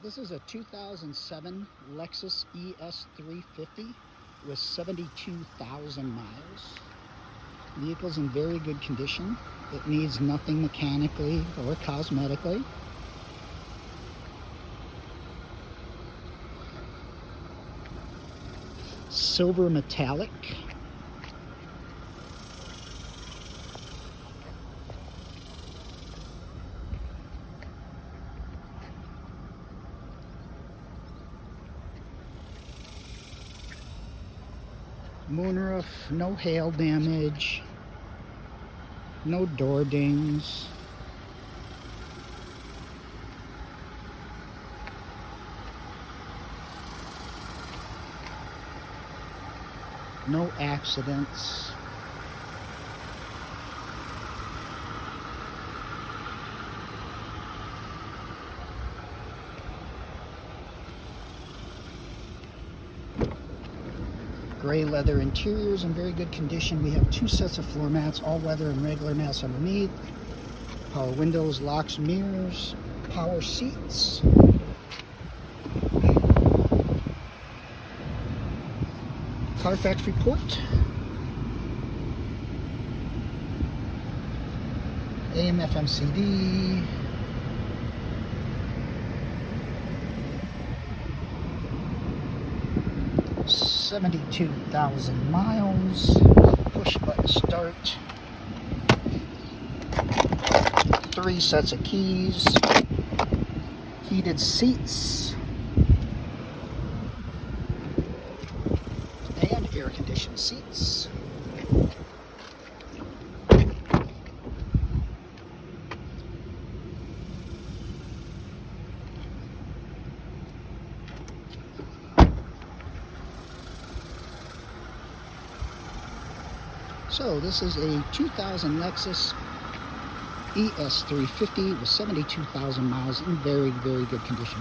This is a 2007 Lexus ES350 with 72,000 miles. Vehicle's in very good condition. It needs nothing mechanically or cosmetically. Silver metallic. Moonroof, no hail damage, no door dings. No accidents. Gray leather interiors in very good condition. We have two sets of floor mats, all weather and regular mats underneath. Power windows, locks, mirrors, power seats. Carfax report. AM FM CD. $72,000 miles. Push button start. 3 sets of keys. Heated seats. And air conditioned seats. So this is a 2000 Lexus ES350 with 72,000 miles in very, very good condition.